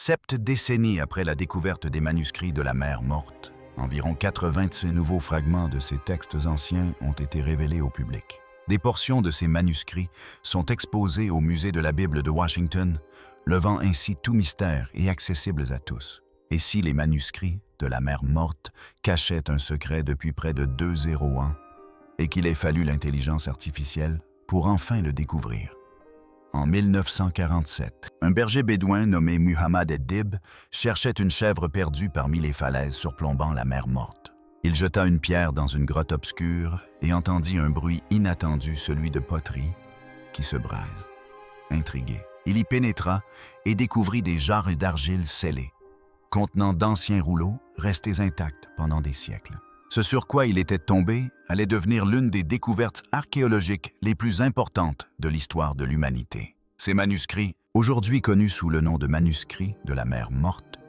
7 décennies après la découverte des manuscrits de la mer Morte, environ 80 de ces nouveaux fragments de ces textes anciens ont été révélés au public. Des portions de ces manuscrits sont exposées au Musée de la Bible de Washington, levant ainsi tout mystère et accessibles à tous. Et si les manuscrits de la mer Morte cachaient un secret depuis près de 200 ans, et qu'il ait fallu l'intelligence artificielle pour enfin le découvrir? En 1947, un berger bédouin nommé Muhammad ed-Dib cherchait une chèvre perdue parmi les falaises surplombant la mer Morte. Il jeta une pierre dans une grotte obscure et entendit un bruit inattendu, celui de poterie qui se braise. Intrigué, il y pénétra et découvrit des jarres d'argile scellées, contenant d'anciens rouleaux restés intacts pendant des siècles. Ce sur quoi il était tombé allait devenir l'une des découvertes archéologiques les plus importantes de l'histoire de l'humanité. Ces manuscrits, aujourd'hui connus sous le nom de manuscrits de la mer Morte,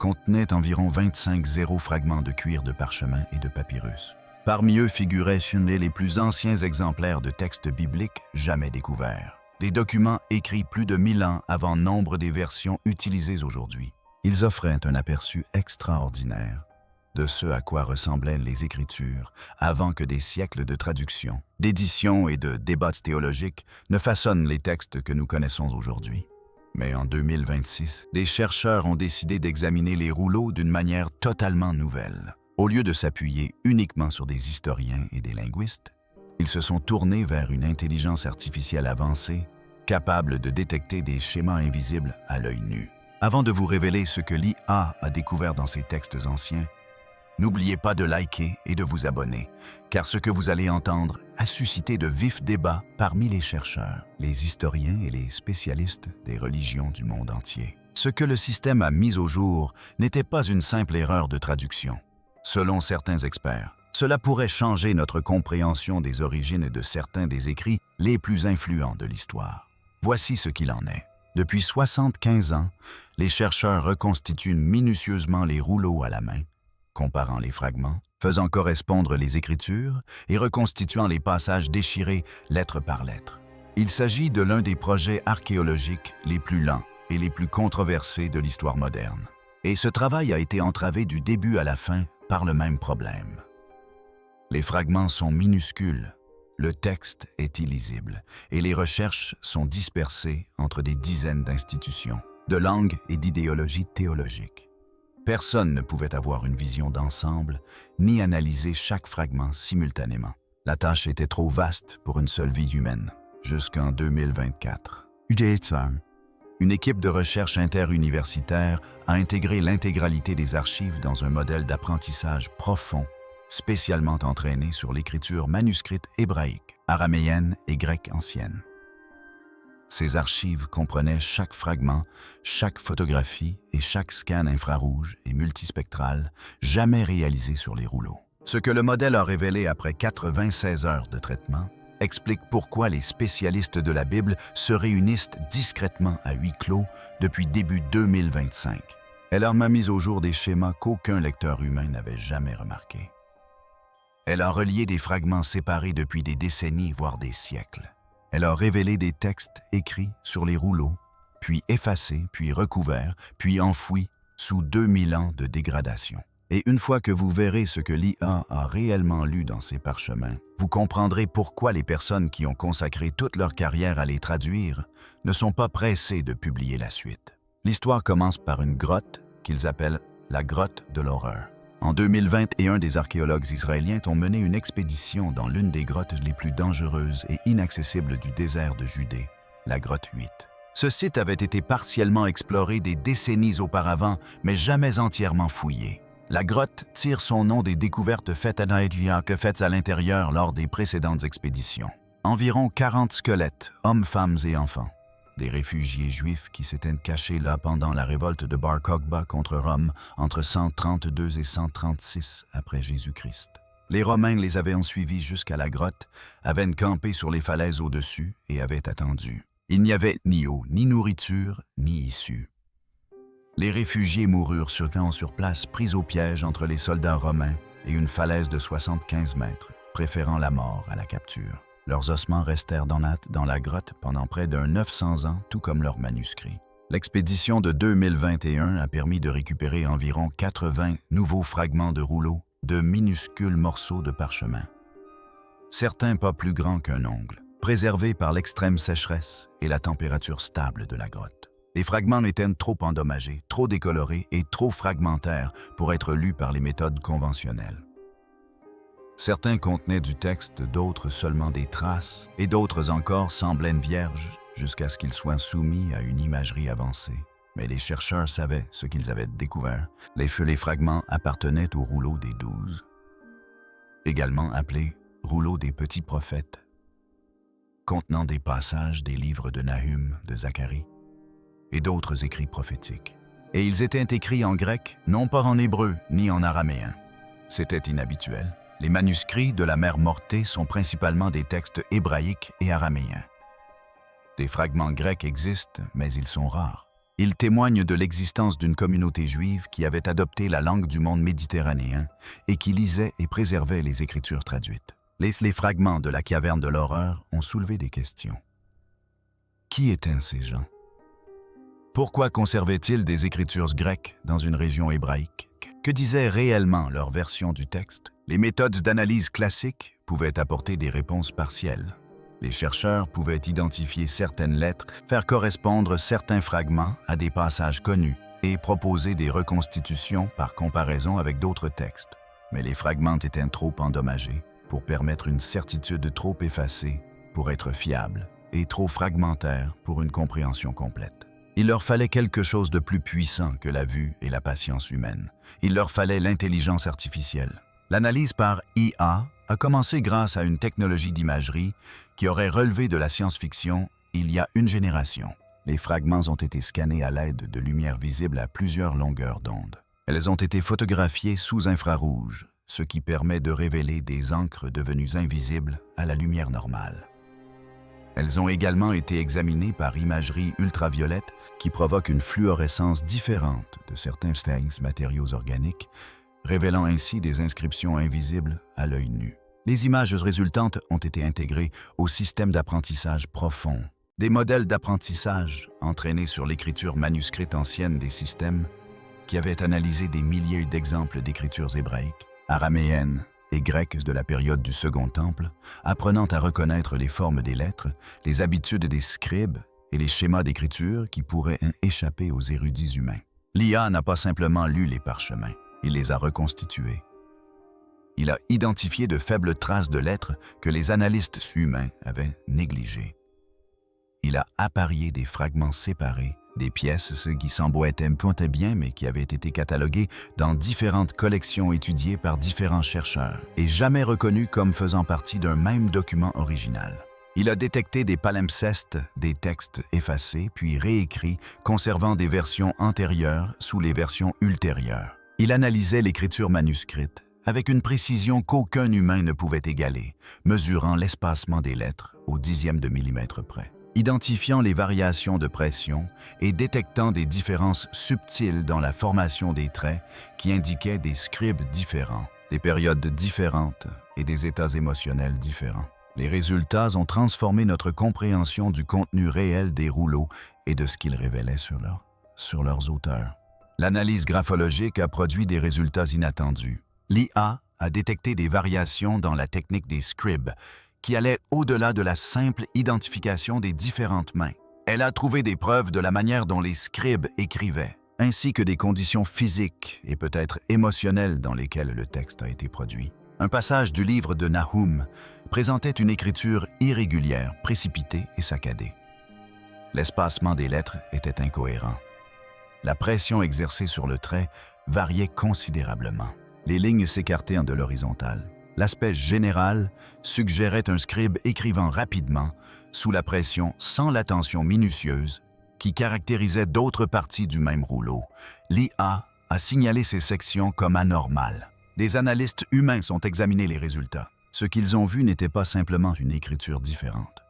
contenaient environ 25 fragments de cuir de parchemin et de papyrus. Parmi eux figuraient les plus anciens exemplaires de textes bibliques jamais découverts. Des documents écrits plus de 1000 ans avant nombre des versions utilisées aujourd'hui. Ils offraient un aperçu extraordinaire de ce à quoi ressemblaient les Écritures avant que des siècles de traduction, d'édition et de débats théologiques ne façonnent les textes que nous connaissons aujourd'hui. Mais en 2026, des chercheurs ont décidé d'examiner les rouleaux d'une manière totalement nouvelle. Au lieu de s'appuyer uniquement sur des historiens et des linguistes, ils se sont tournés vers une intelligence artificielle avancée, capable de détecter des schémas invisibles à l'œil nu. Avant de vous révéler ce que l'IA a découvert dans ces textes anciens, n'oubliez pas de liker et de vous abonner, car ce que vous allez entendre a suscité de vifs débats parmi les chercheurs, les historiens et les spécialistes des religions du monde entier. Ce que le système a mis au jour n'était pas une simple erreur de traduction. Selon certains experts, cela pourrait changer notre compréhension des origines de certains des écrits les plus influents de l'histoire. Voici ce qu'il en est. Depuis 75 ans, les chercheurs reconstituent minutieusement les rouleaux à la main, comparant les fragments, faisant correspondre les écritures et reconstituant les passages déchirés lettre par lettre. Il s'agit de l'un des projets archéologiques les plus lents et les plus controversés de l'histoire moderne. Et ce travail a été entravé du début à la fin par le même problème. Les fragments sont minuscules, le texte est illisible et les recherches sont dispersées entre des dizaines d'institutions, de langues et d'idéologies théologiques. Personne ne pouvait avoir une vision d'ensemble, ni analyser chaque fragment simultanément. La tâche était trop vaste pour une seule vie humaine, jusqu'en 2024. Une équipe de recherche interuniversitaire a intégré l'intégralité des archives dans un modèle d'apprentissage profond, spécialement entraîné sur l'écriture manuscrite hébraïque, araméenne et grecque ancienne. Ces archives comprenaient chaque fragment, chaque photographie et chaque scan infrarouge et multispectral jamais réalisé sur les rouleaux. Ce que le modèle a révélé après 96 heures de traitement explique pourquoi les spécialistes de la Bible se réunissent discrètement à huis clos depuis début 2025. Elle a mis au jour des schémas qu'aucun lecteur humain n'avait jamais remarqués. Elle a relié des fragments séparés depuis des décennies, voire des siècles. Elle a révélé des textes écrits sur les rouleaux, puis effacés, puis recouverts, puis enfouis sous 2000 ans de dégradation. Et une fois que vous verrez ce que l'IA a réellement lu dans ces parchemins, vous comprendrez pourquoi les personnes qui ont consacré toute leur carrière à les traduire ne sont pas pressées de publier la suite. L'histoire commence par une grotte qu'ils appellent la grotte de l'horreur. En 2021, des archéologues israéliens ont mené une expédition dans l'une des grottes les plus dangereuses et inaccessibles du désert de Judée, la grotte 8. Ce site avait été partiellement exploré des décennies auparavant, mais jamais entièrement fouillé. La grotte tire son nom des découvertes faites à l'intérieur lors des précédentes expéditions. Environ 40 squelettes, hommes, femmes et enfants. Des réfugiés juifs qui s'étaient cachés là pendant la révolte de Bar Kokhba contre Rome entre 132 et 136 après Jésus-Christ. Les Romains les avaient suivis jusqu'à la grotte, avaient campé sur les falaises au-dessus et avaient attendu. Il n'y avait ni eau, ni nourriture, ni issue. Les réfugiés moururent sur place, pris au piège entre les soldats romains et une falaise de 75 mètres, préférant la mort à la capture. Leurs ossements restèrent dans la grotte pendant près d'un 900 ans, tout comme leurs manuscrits. L'expédition de 2021 a permis de récupérer environ 80 nouveaux fragments de rouleaux, de minuscules morceaux de parchemin. Certains pas plus grands qu'un ongle, préservés par l'extrême sécheresse et la température stable de la grotte. Les fragments étaient trop endommagés, trop décolorés et trop fragmentaires pour être lus par les méthodes conventionnelles. Certains contenaient du texte, d'autres seulement des traces, et d'autres encore semblaient vierges jusqu'à ce qu'ils soient soumis à une imagerie avancée. Mais les chercheurs savaient ce qu'ils avaient découvert. Les fragments appartenaient au rouleau des 12, également appelé rouleau des petits prophètes, contenant des passages des livres de Nahum, de Zacharie, et d'autres écrits prophétiques. Et ils étaient écrits en grec, non pas en hébreu ni en araméen. C'était inhabituel. Les manuscrits de la mer Mortée sont principalement des textes hébraïques et araméens. Des fragments grecs existent, mais ils sont rares. Ils témoignent de l'existence d'une communauté juive qui avait adopté la langue du monde méditerranéen et qui lisait et préservait les écritures traduites. Les fragments de la caverne de l'horreur ont soulevé des questions. Qui étaient ces gens? Pourquoi conservaient-ils des écritures grecques dans une région hébraïque? Que disait réellement leur version du texte? Les méthodes d'analyse classiques pouvaient apporter des réponses partielles. Les chercheurs pouvaient identifier certaines lettres, faire correspondre certains fragments à des passages connus et proposer des reconstitutions par comparaison avec d'autres textes. Mais les fragments étaient trop endommagés pour permettre une certitude trop effacée pour être fiable et trop fragmentaire pour une compréhension complète. Il leur fallait quelque chose de plus puissant que la vue et la patience humaine. Il leur fallait l'intelligence artificielle. L'analyse par IA a commencé grâce à une technologie d'imagerie qui aurait relevé de la science-fiction il y a une génération. Les fragments ont été scannés à l'aide de lumière visible à plusieurs longueurs d'onde. Elles ont été photographiées sous infrarouge, ce qui permet de révéler des encres devenues invisibles à la lumière normale. Elles ont également été examinées par imagerie ultraviolette qui provoque une fluorescence différente de certains matériaux organiques, révélant ainsi des inscriptions invisibles à l'œil nu. Les images résultantes ont été intégrées au système d'apprentissage profond. Des modèles d'apprentissage entraînés sur l'écriture manuscrite ancienne des systèmes qui avaient analysé des milliers d'exemples d'écritures hébraïques, araméennes et grecques de la période du Second Temple, apprenant à reconnaître les formes des lettres, les habitudes des scribes et les schémas d'écriture qui pourraient échapper aux érudits humains. L'IA n'a pas simplement lu les parchemins, il les a reconstitués. Il a identifié de faibles traces de lettres que les analystes humains avaient négligées. Il a apparié des fragments séparés, des pièces qui s'emboîtaient bien mais qui avaient été cataloguées dans différentes collections étudiées par différents chercheurs et jamais reconnues comme faisant partie d'un même document original. Il a détecté des palimpsestes, des textes effacés puis réécrits, conservant des versions antérieures sous les versions ultérieures. Il analysait l'écriture manuscrite avec une précision qu'aucun humain ne pouvait égaler, mesurant l'espacement des lettres au dixième de millimètre près, identifiant les variations de pression et détectant des différences subtiles dans la formation des traits qui indiquaient des scribes différents, des périodes différentes et des états émotionnels différents. Les résultats ont transformé notre compréhension du contenu réel des rouleaux et de ce qu'ils révélaient sur leurs auteurs. L'analyse graphologique a produit des résultats inattendus. L'IA a détecté des variations dans la technique des scribes qui allaient au-delà de la simple identification des différentes mains. Elle a trouvé des preuves de la manière dont les scribes écrivaient, ainsi que des conditions physiques et peut-être émotionnelles dans lesquelles le texte a été produit. Un passage du livre de Nahum présentait une écriture irrégulière, précipitée et saccadée. L'espacement des lettres était incohérent. La pression exercée sur le trait variait considérablement. Les lignes s'écartaient de l'horizontale. L'aspect général suggérait un scribe écrivant rapidement, sous la pression, sans l'attention minutieuse, qui caractérisait d'autres parties du même rouleau. L'IA a signalé ces sections comme anormales. Des analystes humains ont examiné les résultats. Ce qu'ils ont vu n'était pas simplement une écriture différente.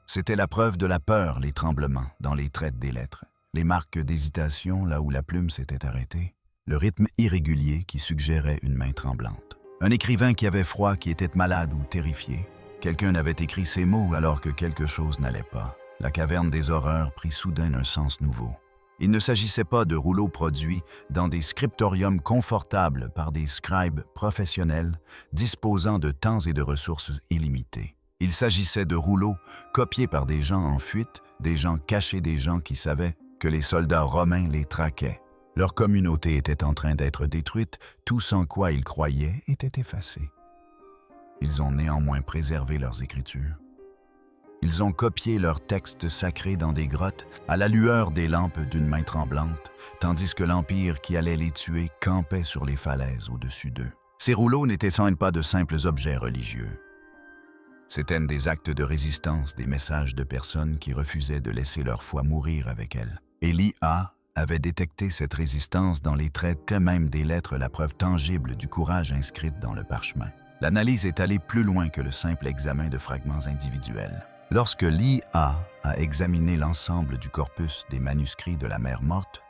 C'était la preuve de la peur, les tremblements dans les traits des lettres, les marques d'hésitation là où la plume s'était arrêtée, le rythme irrégulier qui suggérait une main tremblante. Un écrivain qui avait froid, qui était malade ou terrifié. Quelqu'un avait écrit ces mots alors que quelque chose n'allait pas. La caverne des horreurs prit soudain un sens nouveau. Il ne s'agissait pas de rouleaux produits dans des scriptoriums confortables par des scribes professionnels disposant de temps et de ressources illimitées. Il s'agissait de rouleaux copiés par des gens en fuite, des gens cachés, des gens qui savaient que les soldats romains les traquaient. Leur communauté était en train d'être détruite, tout sans quoi ils croyaient était effacé. Ils ont néanmoins préservé leurs écritures. Ils ont copié leurs textes sacrés dans des grottes à la lueur des lampes d'une main tremblante, tandis que l'Empire qui allait les tuer campait sur les falaises au-dessus d'eux. Ces rouleaux n'étaient sans pas de simples objets religieux. C'étaient des actes de résistance, des messages de personnes qui refusaient de laisser leur foi mourir avec elles. Et l'IA avait détecté cette résistance dans les traits que même des lettres, la preuve tangible du courage inscrite dans le parchemin. L'analyse est allée plus loin que le simple examen de fragments individuels. Lorsque l'IA a examiné l'ensemble du corpus des manuscrits de la mer morte,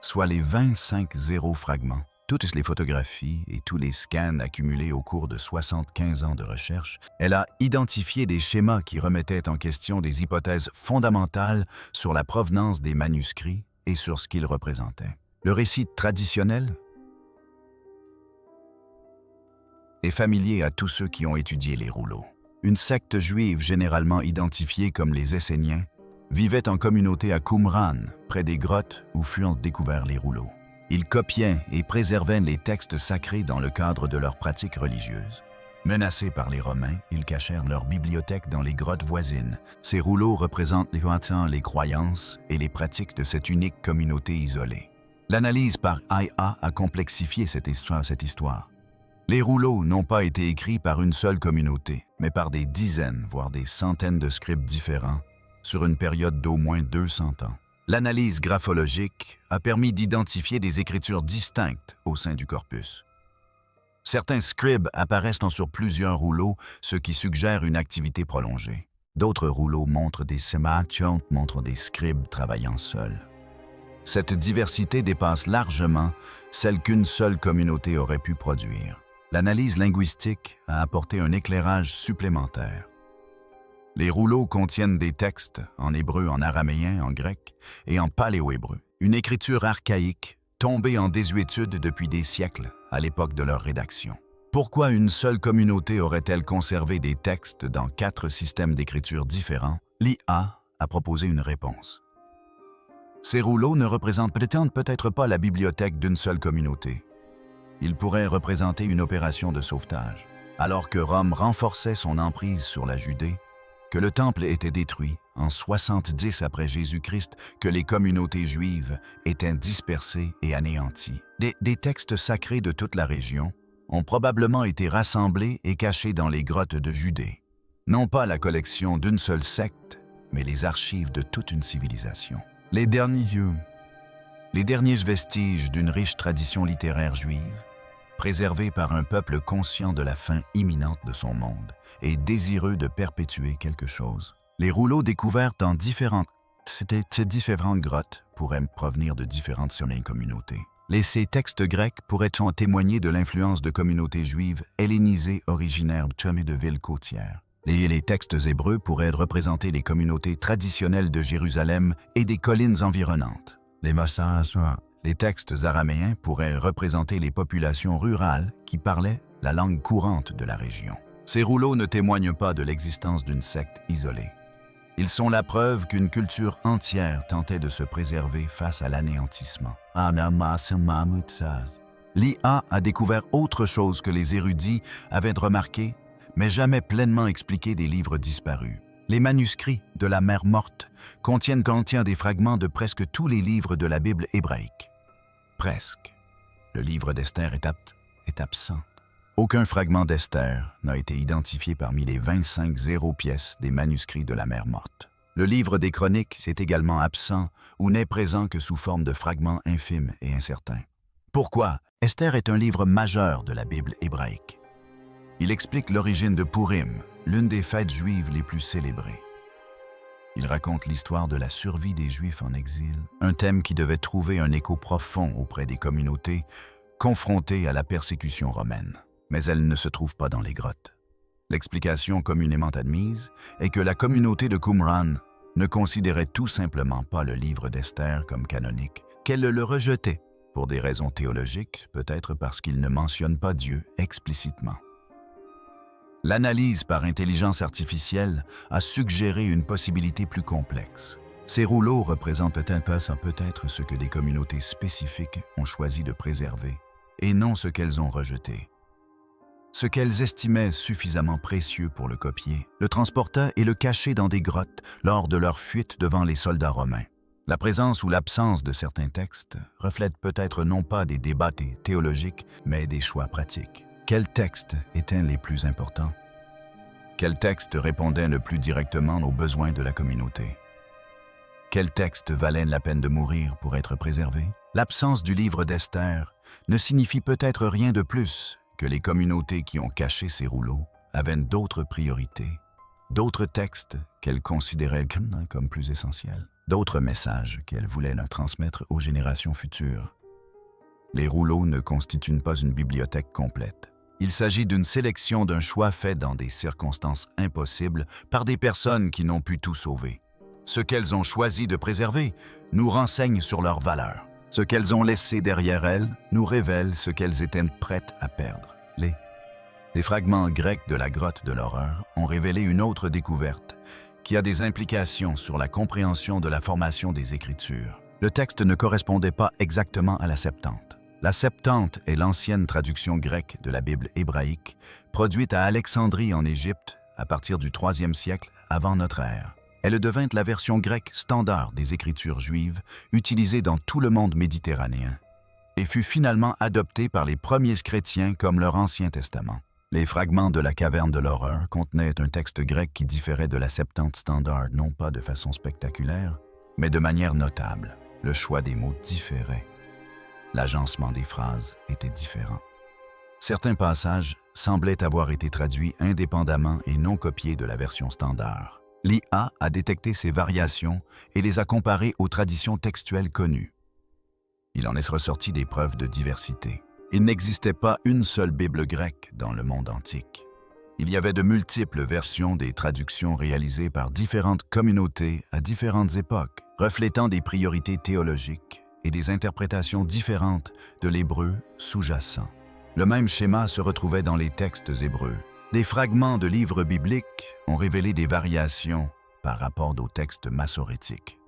soit les 25 fragments, toutes les photographies et tous les scans accumulés au cours de 75 ans de recherche, elle a identifié des schémas qui remettaient en question des hypothèses fondamentales sur la provenance des manuscrits et sur ce qu'ils représentaient. Le récit traditionnel est familier à tous ceux qui ont étudié les rouleaux. Une secte juive généralement identifiée comme les Esséniens vivait en communauté à Qumran, près des grottes où furent découverts les rouleaux. Ils copiaient et préservaient les textes sacrés dans le cadre de leurs pratiques religieuses. Menacés par les Romains, ils cachèrent leur bibliothèque dans les grottes voisines. Ces rouleaux représentent les croyances et les pratiques de cette unique communauté isolée. L'analyse par IA a complexifié cette histoire. Les rouleaux n'ont pas été écrits par une seule communauté, mais par des dizaines, voire des centaines de scribes différents, sur une période d'au moins 200 ans. L'analyse graphologique a permis d'identifier des écritures distinctes au sein du corpus. Certains scribes apparaissent sur plusieurs rouleaux, ce qui suggère une activité prolongée. D'autres rouleaux montrent des sémachontes, montrent des scribes travaillant seuls. Cette diversité dépasse largement celle qu'une seule communauté aurait pu produire. L'analyse linguistique a apporté un éclairage supplémentaire. Les rouleaux contiennent des textes en hébreu, en araméen, en grec et en paléo-hébreu. Une écriture archaïque tombée en désuétude depuis des siècles à l'époque de leur rédaction. Pourquoi une seule communauté aurait-elle conservé des textes dans 4 systèmes d'écriture différents? L'IA a proposé une réponse. Ces rouleaux ne représentent peut-être pas la bibliothèque d'une seule communauté. Ils pourraient représenter une opération de sauvetage. Alors que Rome renforçait son emprise sur la Judée, que le temple était détruit en 70 après Jésus-Christ, que les communautés juives étaient dispersées et anéanties. Des textes sacrés de toute la région ont probablement été rassemblés et cachés dans les grottes de Judée. Non pas la collection d'une seule secte, mais les archives de toute une civilisation. Les derniers vestiges d'une riche tradition littéraire juive, préservée par un peuple conscient de la fin imminente de son monde et désireux de perpétuer quelque chose. Les rouleaux découverts dans différentes grottes pourraient provenir de différentes communautés. Ces textes grecs pourraient témoigner de l'influence de communautés juives hellénisées originaires de villes côtières. Les textes hébreux pourraient représenter les communautés traditionnelles de Jérusalem et des collines environnantes. Les textes araméens pourraient représenter les populations rurales qui parlaient la langue courante de la région. Ces rouleaux ne témoignent pas de l'existence d'une secte isolée. Ils sont la preuve qu'une culture entière tentait de se préserver face à l'anéantissement. L'IA a découvert autre chose que les érudits avaient remarqué, mais jamais pleinement expliqué des livres disparus. Les manuscrits de la mer morte contiennent des fragments de presque tous les livres de la Bible hébraïque. Presque. Le livre d'Esther est absent. Aucun fragment d'Esther n'a été identifié parmi les 25 pièces des manuscrits de la mer morte. Le livre des Chroniques est également absent ou n'est présent que sous forme de fragments infimes et incertains. Pourquoi? Esther est un livre majeur de la Bible hébraïque. Il explique l'origine de Purim, l'une des fêtes juives les plus célébrées. Il raconte l'histoire de la survie des Juifs en exil, un thème qui devait trouver un écho profond auprès des communautés confrontées à la persécution romaine. Mais elle ne se trouve pas dans les grottes. L'explication communément admise est que la communauté de Qumran ne considérait tout simplement pas le livre d'Esther comme canonique, qu'elle le rejetait, pour des raisons théologiques, peut-être parce qu'il ne mentionne pas Dieu explicitement. L'analyse par intelligence artificielle a suggéré une possibilité plus complexe. Ces rouleaux représentent peut-être ce que des communautés spécifiques ont choisi de préserver, et non ce qu'elles ont rejeté. Ce qu'elles estimaient suffisamment précieux pour le copier, le transportaient et le cachaient dans des grottes lors de leur fuite devant les soldats romains. La présence ou l'absence de certains textes reflète peut-être non pas des débats théologiques, mais des choix pratiques. Quels textes étaient les plus importants? Quels textes répondaient le plus directement aux besoins de la communauté? Quels textes valaient la peine de mourir pour être préservés? L'absence du livre d'Esther ne signifie peut-être rien de plus que les communautés qui ont caché ces rouleaux avaient d'autres priorités, d'autres textes qu'elles considéraient comme plus essentiels, d'autres messages qu'elles voulaient leur transmettre aux générations futures. Les rouleaux ne constituent pas une bibliothèque complète. Il s'agit d'une sélection d'un choix fait dans des circonstances impossibles par des personnes qui n'ont pu tout sauver. Ce qu'elles ont choisi de préserver nous renseigne sur leurs valeurs. Ce qu'elles ont laissé derrière elles nous révèle ce qu'elles étaient prêtes à perdre. Les fragments grecs de la grotte de l'horreur ont révélé une autre découverte qui a des implications sur la compréhension de la formation des Écritures. Le texte ne correspondait pas exactement à la Septante. La Septante est l'ancienne traduction grecque de la Bible hébraïque, produite à Alexandrie en Égypte à partir du IIIe siècle avant notre ère. Elle devint la version grecque standard des Écritures juives, utilisée dans tout le monde méditerranéen, et fut finalement adoptée par les premiers chrétiens comme leur Ancien Testament. Les fragments de la caverne de l'horreur contenaient un texte grec qui différait de la Septante standard non pas de façon spectaculaire, mais de manière notable. Le choix des mots différait. L'agencement des phrases était différent. Certains passages semblaient avoir été traduits indépendamment et non copiés de la version standard. L'IA a détecté ces variations et les a comparées aux traditions textuelles connues. Il en est ressorti des preuves de diversité. Il n'existait pas une seule Bible grecque dans le monde antique. Il y avait de multiples versions des traductions réalisées par différentes communautés à différentes époques, reflétant des priorités théologiques et des interprétations différentes de l'hébreu sous-jacent. Le même schéma se retrouvait dans les textes hébreux. Des fragments de livres bibliques ont révélé des variations par rapport aux textes massorétiques.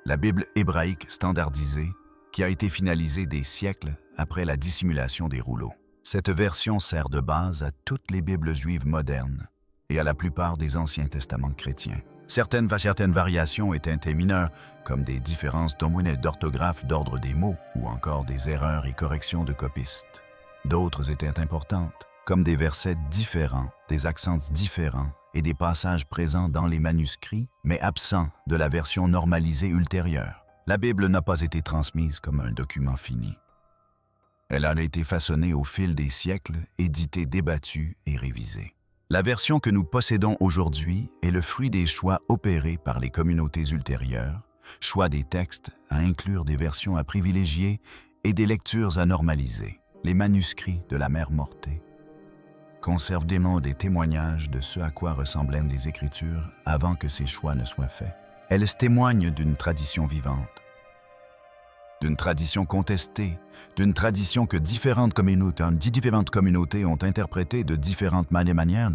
La Bible hébraïque standardisée, qui a été finalisée des siècles après la dissimulation des rouleaux. Cette version sert de base à toutes les Bibles juives modernes et à la plupart des Anciens Testaments chrétiens. Certaines variations étaient mineures, comme des différences d'orthographe d'ordre des mots ou encore des erreurs et corrections de copistes. D'autres étaient importantes, comme des versets différents, des accents différents et des passages présents dans les manuscrits, mais absents de la version normalisée ultérieure. La Bible n'a pas été transmise comme un document fini. Elle a été façonnée au fil des siècles, éditée, débattue et révisée. La version que nous possédons aujourd'hui est le fruit des choix opérés par les communautés ultérieures, choix des textes à inclure des versions à privilégier et des lectures à normaliser. Les manuscrits de la Mère Morte conservent des témoignages de ce à quoi ressemblaient les Écritures avant que ces choix ne soient faits. Elles témoignent d'une tradition vivante, d'une tradition contestée, d'une tradition que différentes communautés ont interprétée de différentes manières,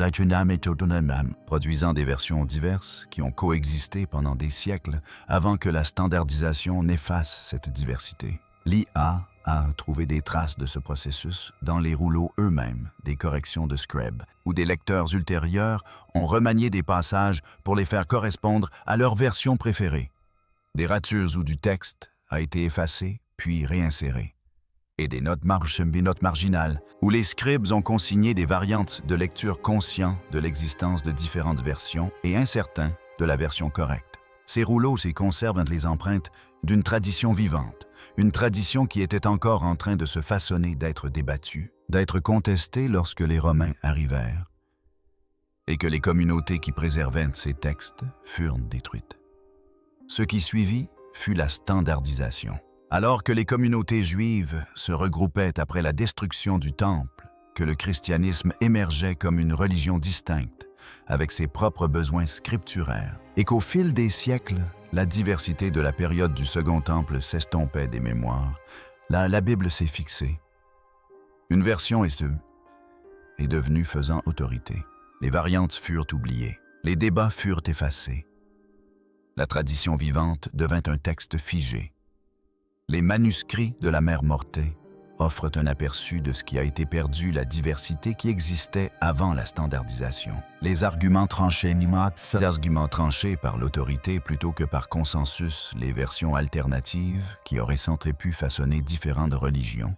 produisant des versions diverses qui ont coexisté pendant des siècles avant que la standardisation n'efface cette diversité. L'IA a trouvé des traces de ce processus dans les rouleaux eux-mêmes, des corrections de scribe, où des lecteurs ultérieurs ont remanié des passages pour les faire correspondre à leur version préférée. Des ratures ou du texte a été effacé puis réinséré. Et des notes marginales, où les scribes ont consigné des variantes de lecture conscients de l'existence de différentes versions et incertains de la version correcte. Ces rouleaux s'y conservent les empreintes d'une tradition vivante, une tradition qui était encore en train de se façonner, d'être débattue, d'être contestée lorsque les Romains arrivèrent, et que les communautés qui préservaient ces textes furent détruites. Ce qui suivit fut la standardisation. Alors que les communautés juives se regroupaient après la destruction du Temple, que le christianisme émergeait comme une religion distincte, avec ses propres besoins scripturaires, et qu'au fil des siècles, la diversité de la période du Second Temple s'estompait des mémoires, la Bible s'est fixée. Une version est devenue faisant autorité. Les variantes furent oubliées. Les débats furent effacés. La tradition vivante devint un texte figé. Les manuscrits de la Mère Morte offrent un aperçu de ce qui a été perdu, la diversité qui existait avant la standardisation. Les arguments tranchés par l'autorité plutôt que par consensus, les versions alternatives qui auraient sans pu façonner différentes religions,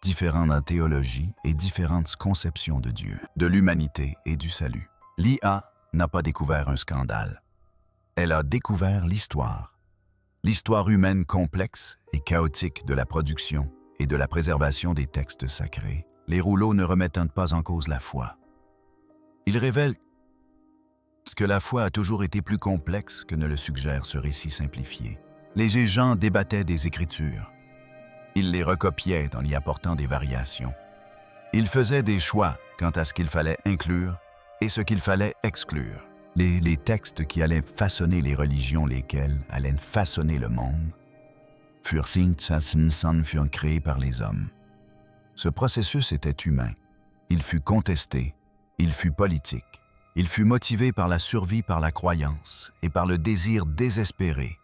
différentes théologies et différentes conceptions de Dieu, de l'humanité et du salut. L'IA n'a pas découvert un scandale. Elle a découvert l'histoire. L'histoire humaine complexe et chaotique de la production et de la préservation des textes sacrés. Les rouleaux ne remettent pas en cause la foi. Ils révèlent que la foi a toujours été plus complexe que ne le suggère ce récit simplifié. Les gens débattaient des Écritures. Ils les recopiaient en y apportant des variations. Ils faisaient des choix quant à ce qu'il fallait inclure et ce qu'il fallait exclure. Les textes qui allaient façonner les religions, lesquels allaient façonner le monde, furent créés par les hommes. Ce processus était humain. Il fut contesté, il fut politique, il fut motivé par la survie, par la croyance et par le désir désespéré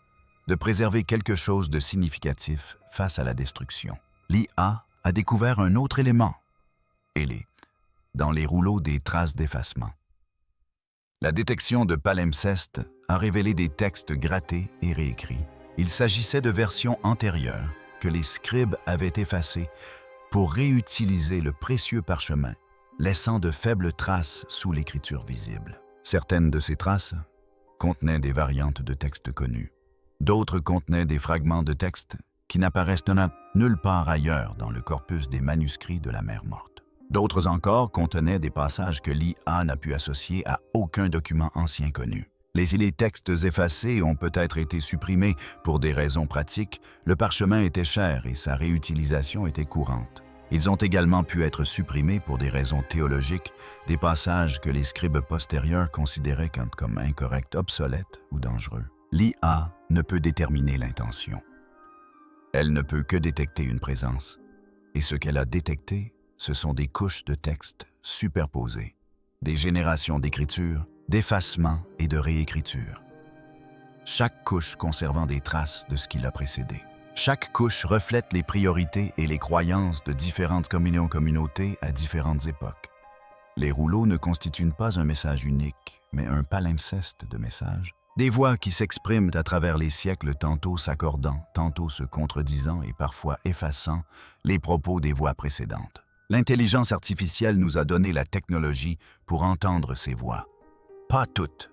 de préserver quelque chose de significatif face à la destruction. L'IA a découvert un autre élément, dans les rouleaux des traces d'effacement. La détection de palimpsestes a révélé des textes grattés et réécrits. Il s'agissait de versions antérieures que les scribes avaient effacées pour réutiliser le précieux parchemin, laissant de faibles traces sous l'écriture visible. Certaines de ces traces contenaient des variantes de textes connus. D'autres contenaient des fragments de textes qui n'apparaissent nulle part ailleurs dans le corpus des manuscrits de la Mère Morte. D'autres encore contenaient des passages que l'IA n'a pu associer à aucun document ancien connu. Les textes effacés ont peut-être été supprimés pour des raisons pratiques, le parchemin était cher et sa réutilisation était courante. Ils ont également pu être supprimés pour des raisons théologiques, des passages que les scribes postérieurs considéraient comme incorrects, obsolètes ou dangereux. L'IA ne peut déterminer l'intention. Elle ne peut que détecter une présence. Et ce qu'elle a détecté, ce sont des couches de texte superposées, des générations d'écriture, d'effacement et de réécriture. Chaque couche conservant des traces de ce qui l'a précédé. Chaque couche reflète les priorités et les croyances de différentes communautés à différentes époques. Les rouleaux ne constituent pas un message unique, mais un palimpseste de messages. Des voix qui s'expriment à travers les siècles, tantôt s'accordant, tantôt se contredisant et parfois effaçant les propos des voix précédentes. L'intelligence artificielle nous a donné la technologie pour entendre ces voix. Pas toutes,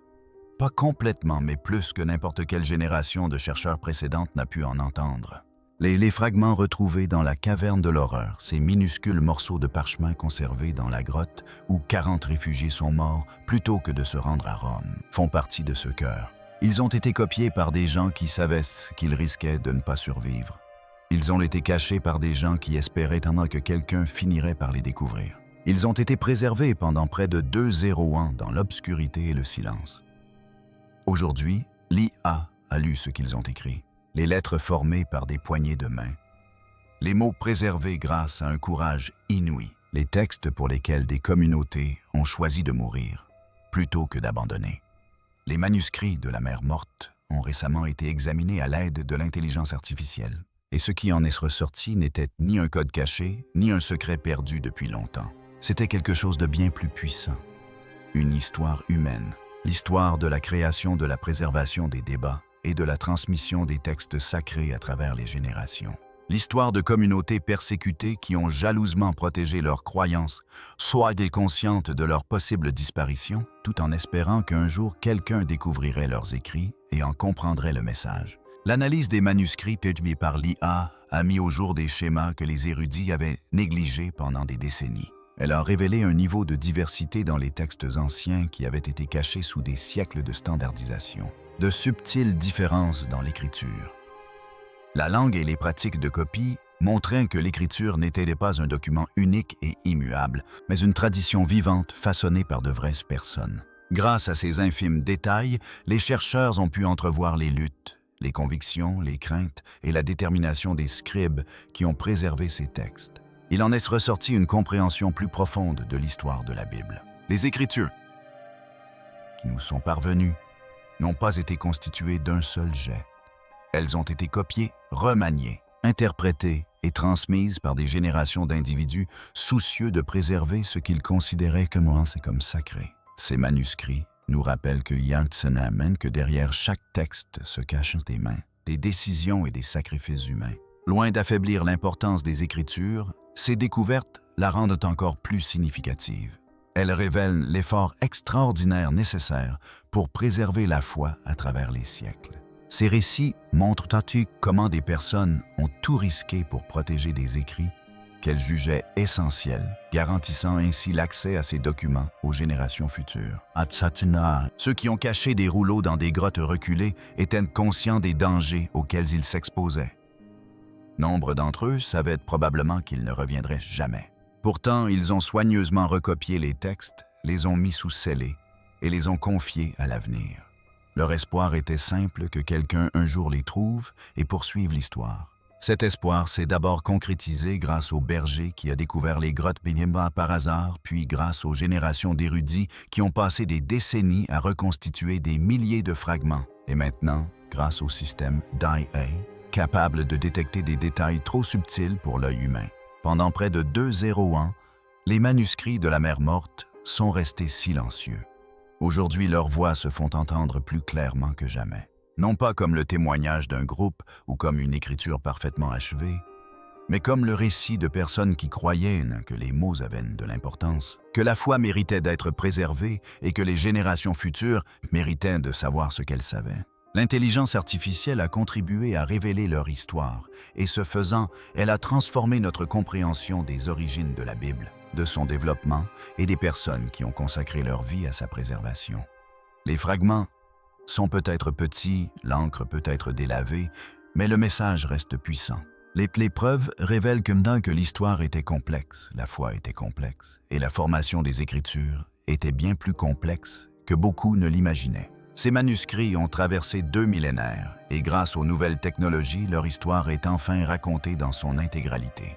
pas complètement, mais plus que n'importe quelle génération de chercheurs précédentes n'a pu en entendre. Les fragments retrouvés dans la caverne de l'horreur, ces minuscules morceaux de parchemin conservés dans la grotte où 40 réfugiés sont morts plutôt que de se rendre à Rome, font partie de ce cœur. Ils ont été copiés par des gens qui savaient qu'ils risquaient de ne pas survivre. Ils ont été cachés par des gens qui espéraient pendant que quelqu'un finirait par les découvrir. Ils ont été préservés pendant près de 200 ans dans l'obscurité et le silence. Aujourd'hui, l'IA a lu ce qu'ils ont écrit, les lettres formées par des poignées de main, les mots préservés grâce à un courage inouï, les textes pour lesquels des communautés ont choisi de mourir plutôt que d'abandonner. Les manuscrits de la Mère Morte ont récemment été examinés à l'aide de l'intelligence artificielle. Et ce qui en est ressorti n'était ni un code caché, ni un secret perdu depuis longtemps. C'était quelque chose de bien plus puissant. Une histoire humaine. L'histoire de la création, de la préservation des débats et de la transmission des textes sacrés à travers les générations. L'histoire de communautés persécutées qui ont jalousement protégé leurs croyances, soit conscientes de leur possible disparition, tout en espérant qu'un jour quelqu'un découvrirait leurs écrits et en comprendrait le message. L'analyse des manuscrits publiés par l'IA a mis au jour des schémas que les érudits avaient négligés pendant des décennies. Elle a révélé un niveau de diversité dans les textes anciens qui avaient été cachés sous des siècles de standardisation, de subtiles différences dans l'écriture. La langue et les pratiques de copie montraient que l'écriture n'était pas un document unique et immuable, mais une tradition vivante façonnée par de vraies personnes. Grâce à ces infimes détails, les chercheurs ont pu entrevoir les luttes, les convictions, les craintes et la détermination des scribes qui ont préservé ces textes. Il en est ressorti une compréhension plus profonde de l'histoire de la Bible. Les Écritures qui nous sont parvenues n'ont pas été constituées d'un seul jet. Elles ont été copiées, remaniées, interprétées et transmises par des générations d'individus soucieux de préserver ce qu'ils considéraient comme sacré. Ces manuscrits nous rappellent que derrière chaque texte se cachent des mains, des décisions et des sacrifices humains. Loin d'affaiblir l'importance des Écritures, ces découvertes la rendent encore plus significative. Elles révèlent l'effort extraordinaire nécessaire pour préserver la foi à travers les siècles. Ces récits montrent comment des personnes ont tout risqué pour protéger des écrits qu'elles jugeaient essentiels, garantissant ainsi l'accès à ces documents aux générations futures. Ceux qui ont caché des rouleaux dans des grottes reculées étaient conscients des dangers auxquels ils s'exposaient. Nombre d'entre eux savaient probablement qu'ils ne reviendraient jamais. Pourtant, ils ont soigneusement recopié les textes, les ont mis sous scellés et les ont confiés à l'avenir. Leur espoir était simple que quelqu'un un jour les trouve et poursuive l'histoire. Cet espoir s'est d'abord concrétisé grâce au berger qui a découvert les grottes Binyimba par hasard, puis grâce aux générations d'érudits qui ont passé des décennies à reconstituer des milliers de fragments. Et maintenant, grâce au système DIA, capable de détecter des détails trop subtils pour l'œil humain. Pendant près de 200 ans, les manuscrits de la mer Morte sont restés silencieux. Aujourd'hui, leurs voix se font entendre plus clairement que jamais. Non pas comme le témoignage d'un groupe ou comme une écriture parfaitement achevée, mais comme le récit de personnes qui croyaient que les mots avaient de l'importance, que la foi méritait d'être préservée et que les générations futures méritaient de savoir ce qu'elles savaient. L'intelligence artificielle a contribué à révéler leur histoire, et ce faisant, elle a transformé notre compréhension des origines de la Bible, de son développement et des personnes qui ont consacré leur vie à sa préservation. Les fragments sont peut-être petits, l'encre peut être délavée, mais le message reste puissant. Les preuves révèlent que l'histoire était complexe, la foi était complexe, et la formation des Écritures était bien plus complexe que beaucoup ne l'imaginaient. Ces manuscrits ont traversé 2 millénaires, et grâce aux nouvelles technologies, leur histoire est enfin racontée dans son intégralité.